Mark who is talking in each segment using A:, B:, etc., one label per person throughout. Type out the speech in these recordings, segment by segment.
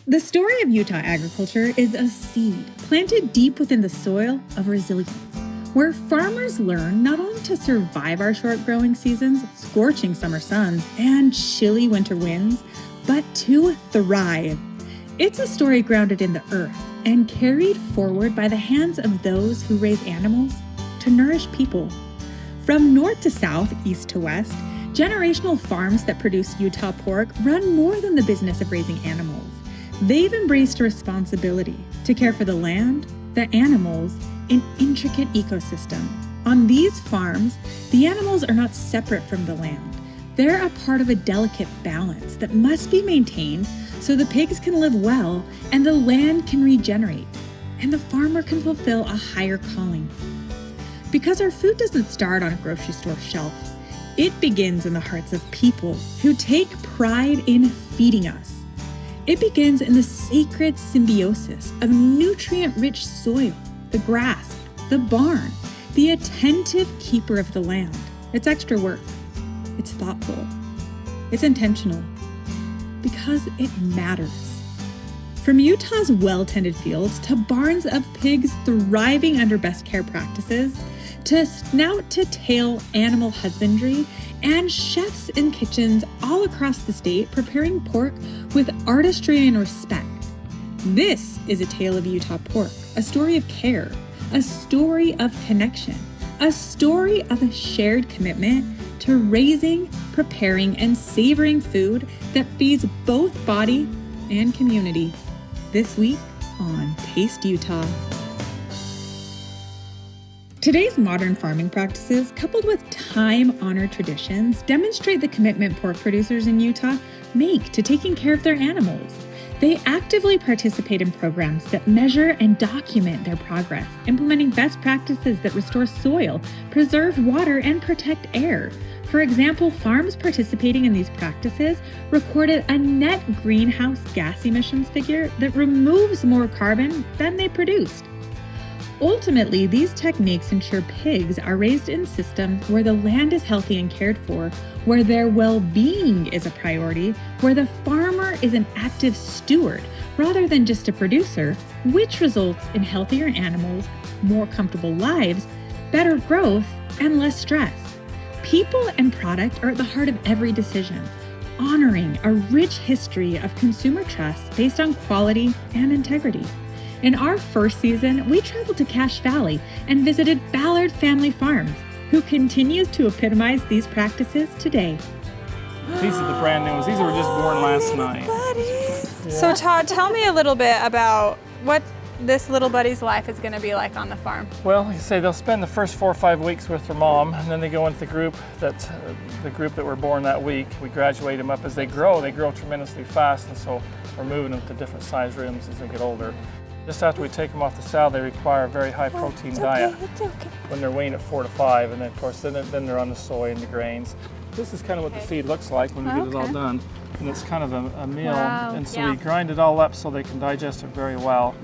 A: The story of Utah agriculture is a seed planted deep within the soil of resilience, where farmers learn not only to survive our short growing seasons, scorching summer suns, and chilly winter winds, but to thrive. It's a story grounded in the earth and carried forward by the hands of those who raise animals to nourish people. From north to south, east to west, generational farms that produce Utah pork run more than the business of raising animals. They've embraced a responsibility to care for the land, the animals, an intricate ecosystem. On these farms, the animals are not separate from the land. They're a part of a delicate balance that must be maintained so the pigs can live well and the land can regenerate and the farmer can fulfill a higher calling. Because our food doesn't start on a grocery store shelf, it begins in the hearts of people who take pride in feeding us. It begins in the sacred symbiosis of nutrient-rich soil, the grass, the barn, the attentive keeper of the land. It's extra work. It's thoughtful. It's intentional. Because it matters. From Utah's well-tended fields to barns of pigs thriving under best care practices, to snout-to-tail animal husbandry, and chefs in kitchens all across the state preparing pork with artistry and respect. This is a tale of Utah pork, a story of care, a story of connection, a story of a shared commitment to raising, preparing, and savoring food that feeds both body and community. This week on Taste Utah. Today's modern farming practices, coupled with time-honored traditions, demonstrate the commitment pork producers in Utah make to taking care of their animals. They actively participate in programs that measure and document their progress, implementing best practices that restore soil, preserve water, and protect air. For example, farms participating in these practices recorded a net greenhouse gas emissions figure that removes more carbon than they produced. Ultimately, these techniques ensure pigs are raised in systems where the land is healthy and cared for, where their well-being is a priority, where the farmer is an active steward rather than just a producer, which results in healthier animals, more comfortable lives, better growth, and less stress. People and product are at the heart of every decision, honoring a rich history of consumer trust based on quality and integrity. In our first season, we traveled to Cache Valley and visited Ballard Family Farms, who continues to epitomize these practices today.
B: These are the brand new ones. These were just born last night.
C: Yeah. So Todd, tell me a little bit about what this little buddy's life is going to be like on the farm.
B: Well, like I say, they'll spend the first 4 or 5 weeks with their mom, and then they go into the group that were born that week. We graduate them up as they grow. They grow tremendously fast, and so we're moving them to different size rooms as they get older. Just after we take them off the sow, they require a very high protein diet when they're weighing at 4 to 5, and then of course then they're on the soy and the grains. This is kind of what the feed looks like when we get it all done, and it's kind of a meal.
C: Wow.
B: And so we grind it all up so they can digest it very well.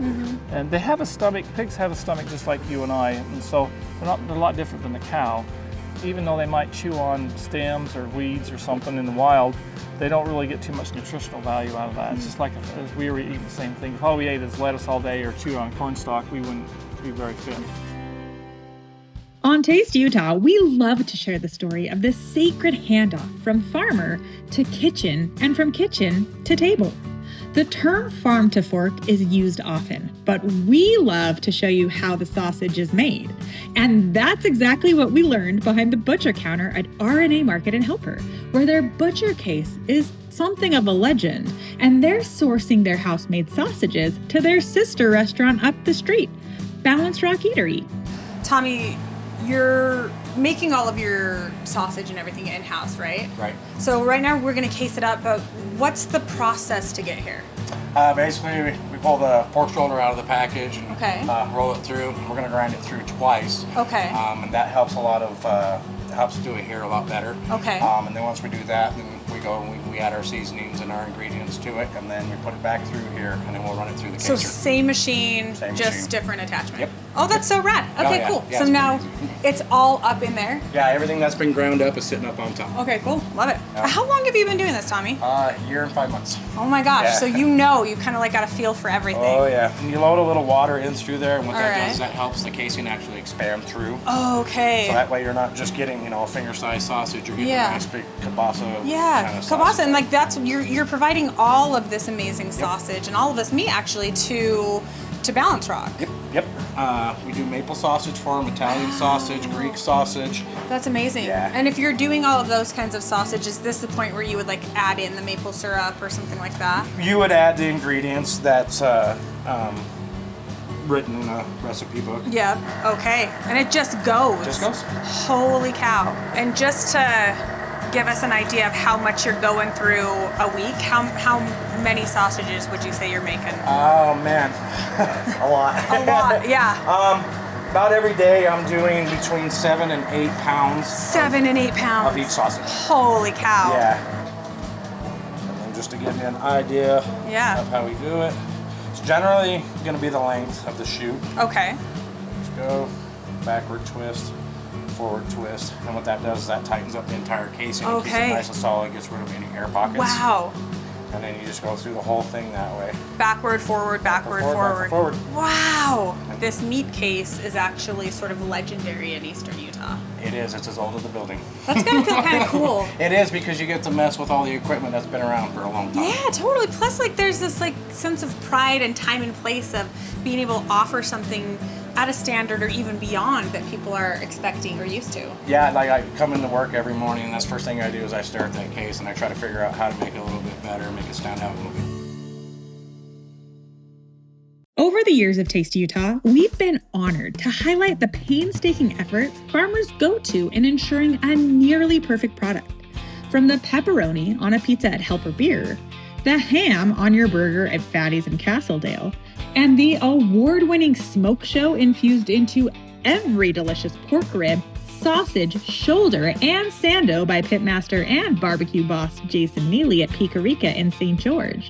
B: And they have a stomach. Pigs have a stomach just like you and I, and so they're a lot different than the cow. Even though they might chew on stems or weeds or something in the wild, they don't really get too much nutritional value out of that. It's just like if we were eating the same thing. If all we ate is lettuce all day or chewed on corn stalk, we wouldn't be very fit.
A: On Taste Utah, we love to share the story of this sacred handoff from farmer to kitchen and from kitchen to table. The term farm to fork is used often, but we love to show you how the sausage is made. And that's exactly what we learned behind the butcher counter at R A Market in Helper, where their butcher case is something of a legend, and they're sourcing their house-made sausages to their sister restaurant up the street, Balance Rock Eatery.
C: Tommy, you're making all of your sausage and everything in-house, right?
D: Right.
C: So right now we're going to case it up, but what's the process to get here?
D: Basically, we pull the pork shoulder out of the package and roll it through. We're going to grind it through twice.
C: Okay.
D: And that helps a lot of, helps do it here a lot better.
C: Okay.
D: And then once we do that, then we go and we add our seasonings and our ingredients to it, and then we put it back through here, and then we'll run it through the
C: So
D: caser.
C: same machine,
D: Same
C: just
D: machine.
C: different attachment.
D: Yep.
C: Oh, that's so rad. Okay,
D: yeah.
C: cool.
D: Yeah,
C: so
D: it's
C: now
D: pretty easy.
C: it's all up in there.
D: Yeah, everything that's been ground up is sitting up on top.
C: Okay, cool. Love it. How long have you been doing this, Tommy?
D: A year and 5 months.
C: Oh my gosh,
D: Yeah.
C: so you kind of like got a feel for everything.
D: Oh yeah. And you load a little water in through there, and what
C: All
D: that
C: right.
D: does is that helps the casing actually expand through.
C: Okay.
D: So that way you're not just getting, a finger-sized sausage, you're getting
C: Yeah.
D: a nice big kielbasa
C: Yeah,
D: kind of
C: kielbasa,
D: sausage.
C: and like you're providing all of this amazing sausage and all of this meat actually to Balance Rock.
D: Yep. We do maple sausage for them, Italian sausage, Greek sausage.
C: That's amazing.
D: Yeah.
C: And if you're doing all of those kinds of sausage, is this the point where you would like add in the maple syrup or something like that?
D: You would add the ingredients that's written in a recipe book.
C: Yeah. Okay. And it just goes.
D: Just goes.
C: Holy cow. And just to give us an idea of how much you're going through a week, how many sausages would you say you're making?
D: Oh man, a lot.
C: A lot, yeah.
D: About every day I'm doing between 7 and 8 pounds
C: 7 and 8 pounds
D: of each sausage.
C: Holy cow.
D: Yeah. And then just to give you an idea
C: Yeah.
D: of how we do it, it's generally going to be the length of the chute.
C: Okay.
D: Just go, backward twist, forward twist, and what that does is that tightens up the entire casing. It keeps it
C: Okay.
D: nice and solid, gets rid of any air pockets.
C: Wow.
D: And then you just go through the whole thing that way.
C: Backward, forward, backward,
D: Forward,
C: forward.
D: backward,
C: Wow. This meat case is actually sort of legendary in Eastern Utah.
D: It is. It's as old as the building.
C: That's gonna feel kind of cool.
D: It is, because you get to mess with all the equipment that's been around for a long time.
C: Yeah, totally. Plus, like, there's this like sense of pride and time and place of being able to offer something at a standard or even beyond that people are expecting or used to.
D: Yeah, like I come into work every morning, and that's the first thing I do is I stare at that case and I try to figure out how to make it a little bit better, make it stand out a little bit.
A: Over the years of Taste Utah, we've been honored to highlight the painstaking efforts farmers go to in ensuring a nearly perfect product. From the pepperoni on a pizza at Helper Beer, the ham on your burger at Fatty's in Castledale, and the award-winning smoke show infused into every delicious pork rib, sausage, shoulder, and sando by pitmaster and barbecue boss Jason Neely at Picarica in St. George.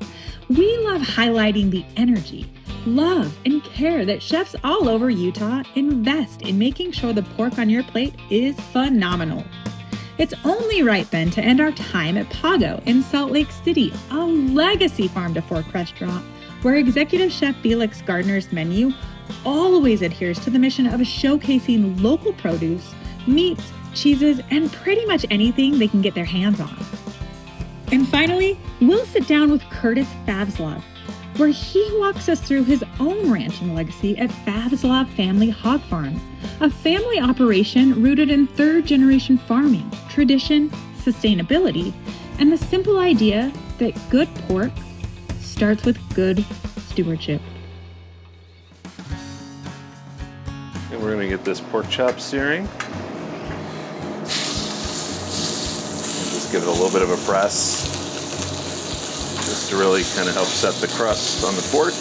A: We love highlighting the energy, love, and care that chefs all over Utah invest in making sure the pork on your plate is phenomenal. It's only right then to end our time at Pago in Salt Lake City, a legacy farm-to-fork restaurant where Executive Chef Felix Gardner's menu always adheres to the mission of showcasing local produce, meats, cheeses, and pretty much anything they can get their hands on. And finally, we'll sit down with Kurtis Falslev, where he walks us through his own ranching legacy at Falslev Family Hog Farms, a family operation rooted in third-generation farming, tradition, sustainability, and the simple idea that good pork starts with good stewardship.
E: And we're going to get this pork chop searing. Just give it a little bit of a press, just to really kind of help set the crust on the pork.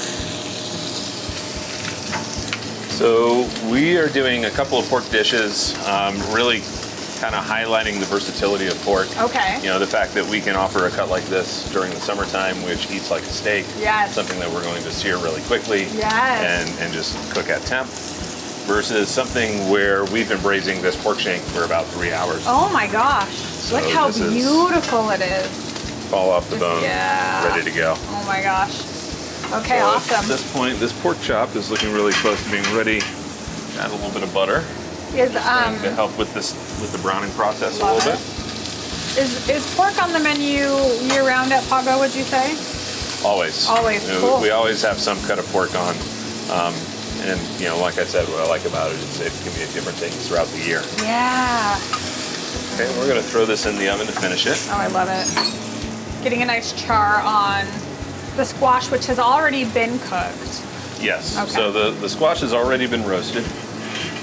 E: So we are doing a couple of pork dishes, really kind of highlighting the versatility of pork.
C: Okay.
E: You know, the fact that we can offer a cut like this during the summertime, which eats like a steak.
C: Yes.
E: Something that we're going to sear really quickly.
C: Yes.
E: And just cook at temp. Versus something where we've been braising this pork shank for about 3 hours.
C: Oh my gosh. Look how
E: this is-
C: beautiful it is.
E: Fall off the bone,
C: Yeah.
E: ready to go.
C: Oh my gosh. Okay,
E: So
C: awesome.
E: At this point, this pork chop is looking really close to being ready. Add a little bit of butter
C: Is
E: to help with the browning process a
C: Love
E: little
C: it.
E: bit.
C: is pork on the menu year round at Pago, would you say?
E: Always.
C: Always,
E: You know,
C: cool.
E: We always have some cut of pork on. And you know, like I said, what I like about it is it can be at different things throughout the year.
C: Yeah.
E: Okay, we're gonna throw this in the oven to finish it.
C: Oh, I love it. Getting a nice char on the squash, which has already been cooked.
E: Yes.
C: Okay.
E: So the squash has already been roasted,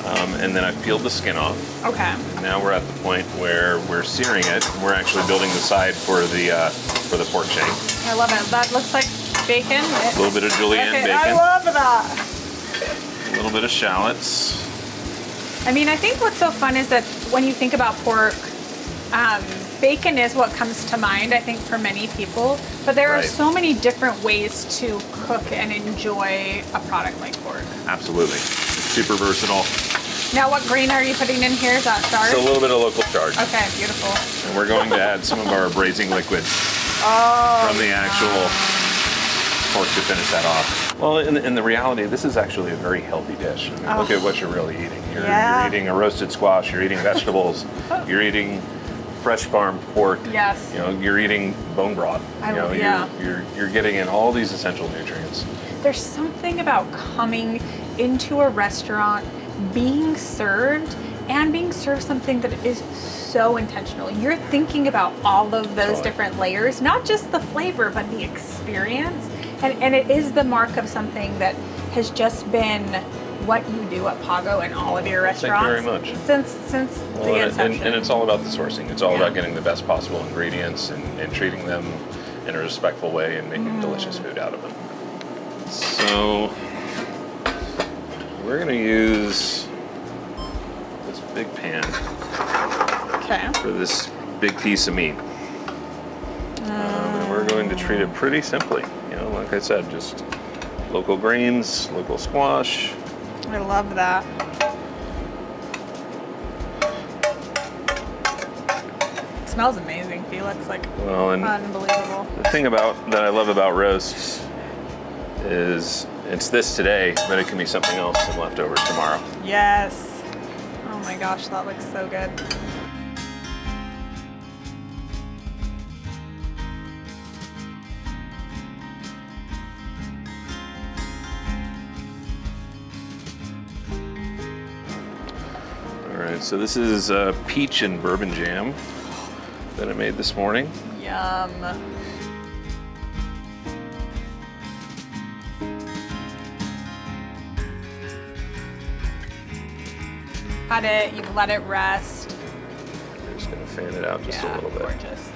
E: and then I've peeled the skin off.
C: Okay.
E: Now we're at the point where we're searing it. We're actually building the side for the pork shank.
C: I love it. That looks like bacon.
E: A little bit of julienne
C: Okay,
E: bacon.
C: I love that.
E: A little bit of shallots.
C: I mean, I think what's so fun is that when you think about pork, bacon is what comes to mind, I think, for many people. But there are
E: Right.
C: so many different ways to cook and enjoy a product like pork.
E: Absolutely. It's super versatile.
C: Now what grain are you putting in here? Is that starch?
E: So a little bit of local starch.
C: Okay, beautiful.
E: And we're going to add some of our braising liquid from the actual pork to finish that off. Well, in the reality, this is actually a very healthy dish. I mean, look at what you're really eating. You're eating a roasted squash, you're eating vegetables, you're eating fresh farmed pork.
C: Yes.
E: You know, you're eating bone broth. You're getting in all these essential nutrients.
C: There's something about coming into a restaurant, being served, and being served something that is so intentional. You're thinking about all of those different layers, not just the flavor, but the experience. And it is the mark of something that has just been what you do at Pago and all of your restaurants.
E: Thank you very much.
C: Since the inception.
E: And it's all about the sourcing. It's all about getting the best possible ingredients and treating them in a respectful way and making delicious food out of them. So we're going to use this big pan for this big piece of meat. And we're going to treat it pretty simply. You know, like I said, just local grains, local squash.
C: I love that. It smells amazing, Felix. Like, unbelievable.
E: The thing that I love about roasts is it's this today, but it can be something else and leftovers tomorrow.
C: Yes. Oh my gosh, that looks so good.
E: All right, so this is peach and bourbon jam that I made this morning.
C: Yum. Cut it, you've let it rest.
E: I'm just gonna fan it out just a little bit.
C: Gorgeous.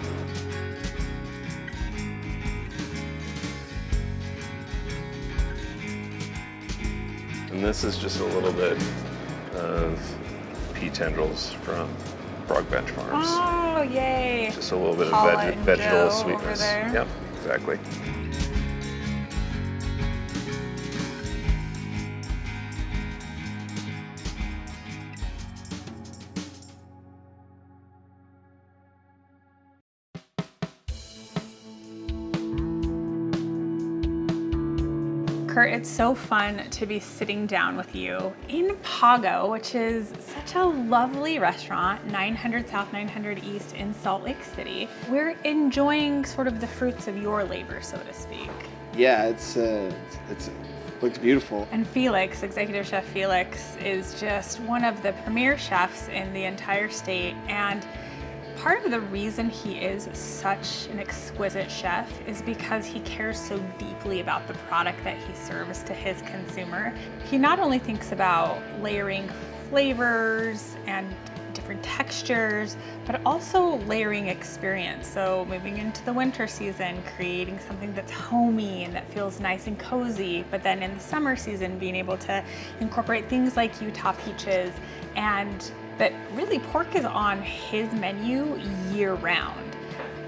E: And this is just a little bit of pea tendrils from Frog Bench Farms.
C: Oh, yay.
E: Just a little bit
C: Paula
E: of
C: and
E: vegetable
C: Joe
E: sweetness.
C: over there.
E: Yep, exactly.
C: Kurt, it's so fun to be sitting down with you in Pago, which is such a lovely restaurant, 900 South, 900 East in Salt Lake City. We're enjoying sort of the fruits of your labor, so to speak.
F: Yeah, it looks beautiful.
C: And Felix, Executive Chef Felix, is just one of the premier chefs in the entire state. And part of the reason he is such an exquisite chef is because he cares so deeply about the product that he serves to his consumer. He not only thinks about layering flavors and different textures, but also layering experience. So moving into the winter season, creating something that's homey and that feels nice and cozy, but then in the summer season, being able to incorporate things like Utah peaches, and that really pork is on his menu year round.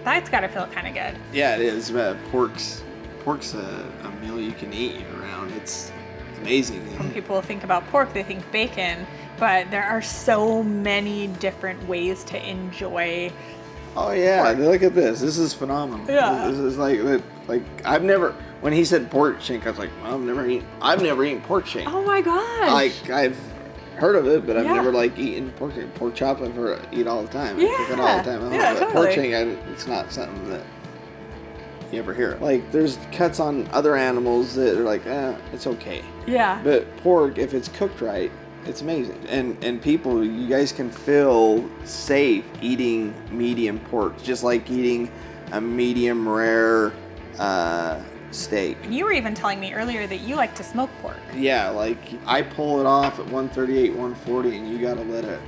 C: That's gotta feel kind of good.
F: Yeah, it is. Pork's a meal you can eat year round. It's amazing.
C: When people think about pork, they think bacon, but there are so many different ways to enjoy.
F: Oh yeah,
C: pork.
F: Look at this. This is phenomenal.
C: Yeah.
F: This is like I've never. When he said pork shank, I was like, well, I've never eaten pork shank.
C: Oh my gosh.
F: Like I've heard of it, but I've never eaten pork chop. I eat all the time. I cook it all the time.
C: Yeah,
F: but
C: totally.
F: Pork shank, it's not something that you ever hear. Like there's cuts on other animals that are like, it's okay.
C: Yeah.
F: But pork, if it's cooked right, it's amazing. And people, you guys can feel safe eating medium pork, just like eating a medium rare steak.
C: You were even telling me earlier that you like to smoke pork.
F: Yeah, like I pull it off at 138, 140, and you gotta let it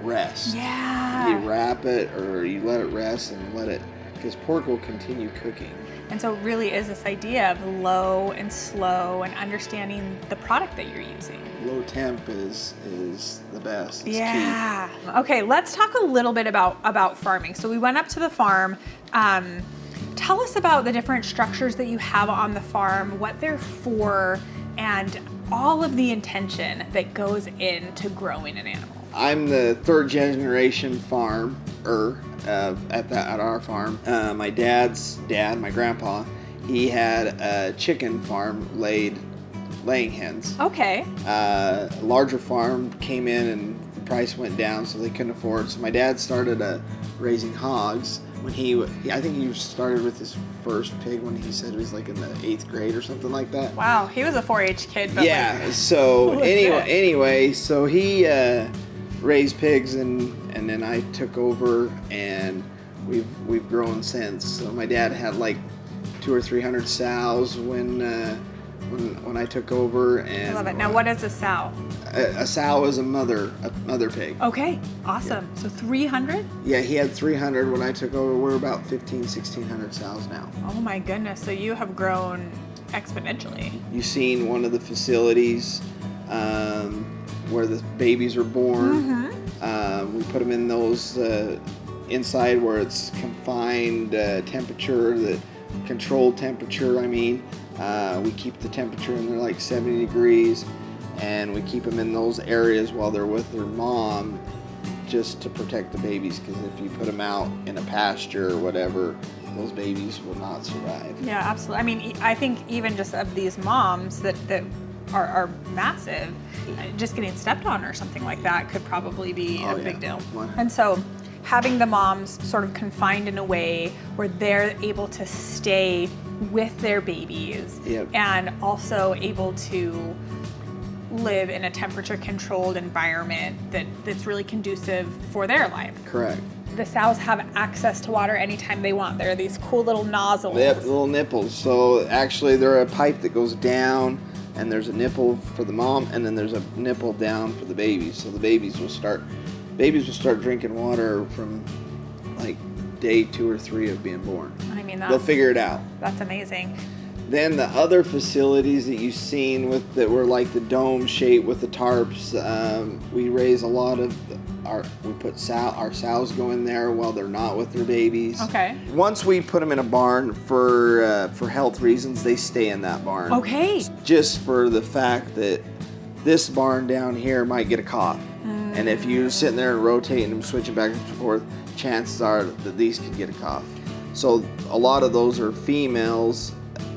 F: rest.
C: Yeah.
F: You wrap it or you let it rest and let it, because pork will continue cooking.
C: And so it really is this idea of low and slow and understanding the product that you're using.
F: Low temp is the best. It's
C: yeah. Key. Okay, let's talk a little bit about farming. So we went up to the farm. Tell us about the different structures that you have on the farm, what they're for, and all of the intention that goes into growing an animal.
F: I'm the third generation farmer at our farm. My dad's dad, my grandpa, he had a chicken farm laying hens.
C: Okay.
F: A larger farm came in and the price went down, so they couldn't afford. So my dad started raising hogs when I think he started with his first pig when he said he was like in the 8th grade or something like that.
C: Wow, he was a 4-H kid. But
F: yeah.
C: Like,
F: So anyway, so he raised pigs and then I took over and we've grown since. So my dad had like 200 or 300 sows when I took over. And
C: I love it. Now, what is a sow?
F: A sow is a mother pig.
C: Okay, awesome. Yeah. So 300?
F: Yeah, he had 300 when I took over. We're about 1,600 sows now.
C: Oh my goodness, so you have grown exponentially.
F: You've seen one of the facilities where the babies are born. We put them in those inside where it's confined temperature, the controlled temperature, I mean. We keep the temperature in there like 70 degrees, and we keep them in those areas while they're with their mom just to protect the babies, because if you put them out in a pasture or whatever, those babies will not survive.
C: Yeah, absolutely. I mean, I think even just of these moms that are massive, just getting stepped on or something like that could probably be a big deal. And so having the moms sort of confined in a way where they're able to stay with their babies and also able to live in a temperature controlled environment that's really conducive for their life.
F: Correct.
C: The sows have access to water anytime they want. There are these cool little nozzles.
F: They have little nipples. So actually they're a pipe that goes down, and there's a nipple for the mom, and then there's a nipple down for the babies. So the babies will start drinking water from like day 2 or 3 of being born.
C: I mean,
F: they'll figure it out.
C: That's amazing.
F: Then the other facilities that you've seen that were like the dome shape with the tarps, we raise a lot of our sows go in there while they're not with their babies.
C: Okay.
F: Once we put them in a barn for health reasons, they stay in that barn.
C: Okay.
F: Just for the fact that this barn down here might get a cough. And if you're sitting there and rotating them, switching back and forth, chances are that these could get a cough. So a lot of those are females.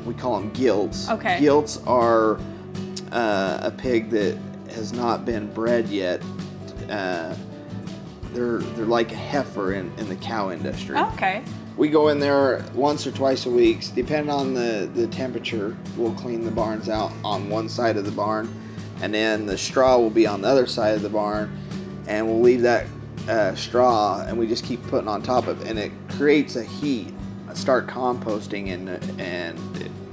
F: We call them gilts.
C: Okay.
F: Gilts are a pig that has not been bred yet. They're like a heifer in the cow industry.
C: Okay.
F: We go in there once or twice a week, depending on the temperature. We'll clean the barns out on one side of the barn, and then the straw will be on the other side of the barn, and we'll leave that straw, and we just keep putting on top of it, and it creates a heat. Start composting, and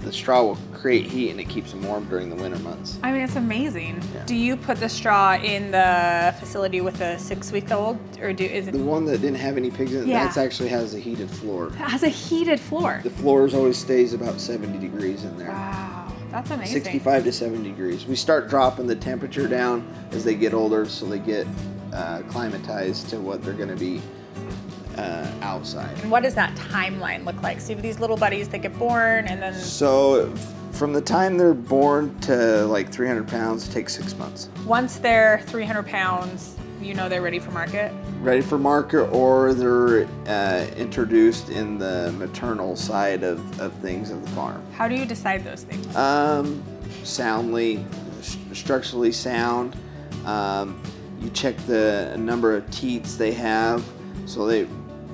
F: the straw will create heat, and it keeps them warm during the winter months.
C: I mean, it's amazing.
F: Yeah.
C: Do you put the straw in the facility with a 6-week-old, or is it
F: The one that didn't have any pigs in it,
C: Yeah.
F: that actually has a heated floor.
C: It has a heated floor?
F: The floors always stays about 70 degrees in there.
C: Wow, that's amazing.
F: 65 to 70 degrees. We start dropping the temperature down as they get older, so they get climatized to what they're going to be outside.
C: And what does that timeline look like? So you have these little buddies that get born, and then...
F: So from the time they're born to like 300 pounds, it takes 6 months.
C: Once they're 300 pounds, you know they're ready for market?
F: Ready for market, or they're introduced in the maternal side of things of the farm.
C: How do you decide those things?
F: Soundly, structurally sound. You check the number of teats they have, so they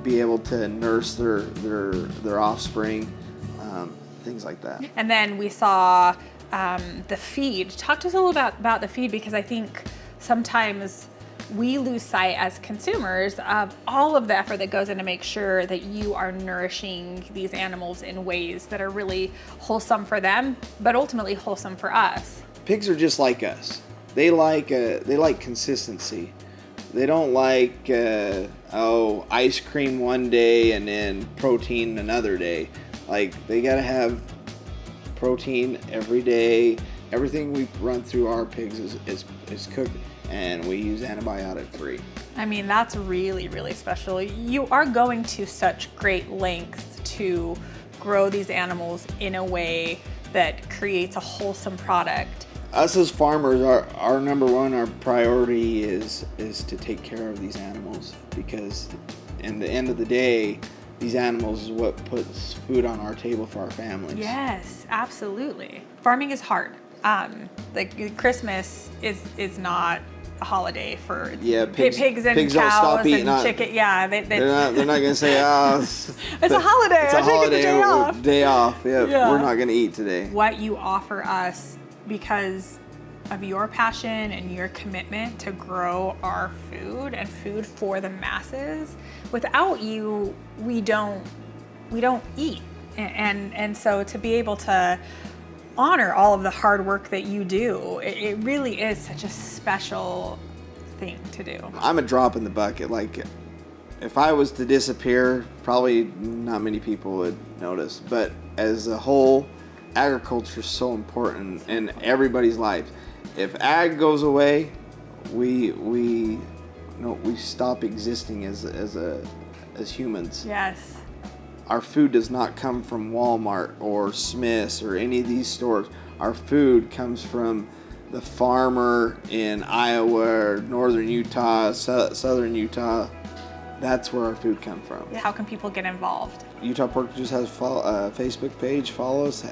F: be able to nurse their offspring, things like that.
C: And then we saw the feed. Talk to us a little about the feed, because I think sometimes we lose sight as consumers of all of the effort that goes in to make sure that you are nourishing these animals in ways that are really wholesome for them, but ultimately wholesome for us.
F: Pigs are just like us. They like consistency. They don't like ice cream one day and then protein another day. Like, they gotta have protein every day. Everything we run through our pigs is cooked, and we use antibiotic free.
C: I mean, that's really, really special. You are going to such great lengths to grow these animals in a way that creates a wholesome product
F: us as farmers, our number one, our priority is to take care of these animals, because in the end of the day, these animals is what puts food on our table for our families.
C: Yes, absolutely. Farming is hard. Like Christmas is not a holiday for pigs and
F: pigs don't stop
C: cows
F: eating
C: and chicken. Yeah,
F: they're not gonna say, it's
C: a holiday.
F: It's a holiday. Day off. Yeah, we're not gonna eat today.
C: What you offer us, because of your passion and your commitment to grow our food and food for the masses, without you, we don't eat. And so to be able to honor all of the hard work that you do, it really is such a special thing to do.
F: I'm a drop in the bucket. Like, if I was to disappear, probably not many people would notice. But as a whole, agriculture is so important in everybody's life. If ag goes away, we stop existing as humans.
C: Yes.
F: Our food does not come from Walmart or Smith's or any of these stores. Our food comes from the farmer in Iowa or northern Utah, southern Utah. That's where our food comes from.
C: How can people get involved?
F: Utah Pork just has a Facebook page. Follow us.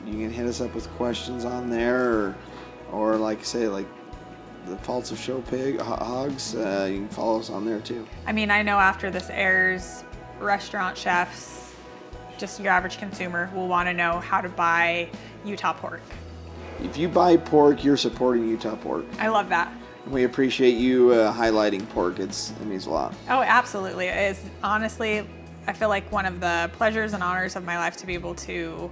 F: You can hit us up with questions on there, or like I say, like the Falslev show hogs. You can follow us on there too.
C: I mean, I know after this airs, restaurant chefs, just your average consumer, will want to know how to buy Utah pork.
F: If you buy pork, you're supporting Utah Pork.
C: I love that.
F: We appreciate you highlighting pork. It means a lot.
C: Oh, absolutely. It is, honestly, I feel like one of the pleasures and honors of my life to be able to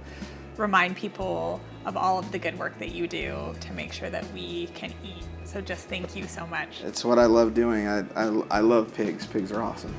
C: remind people of all of the good work that you do to make sure that we can eat. So just thank you so much.
F: It's what I love doing. I love pigs. Pigs are awesome.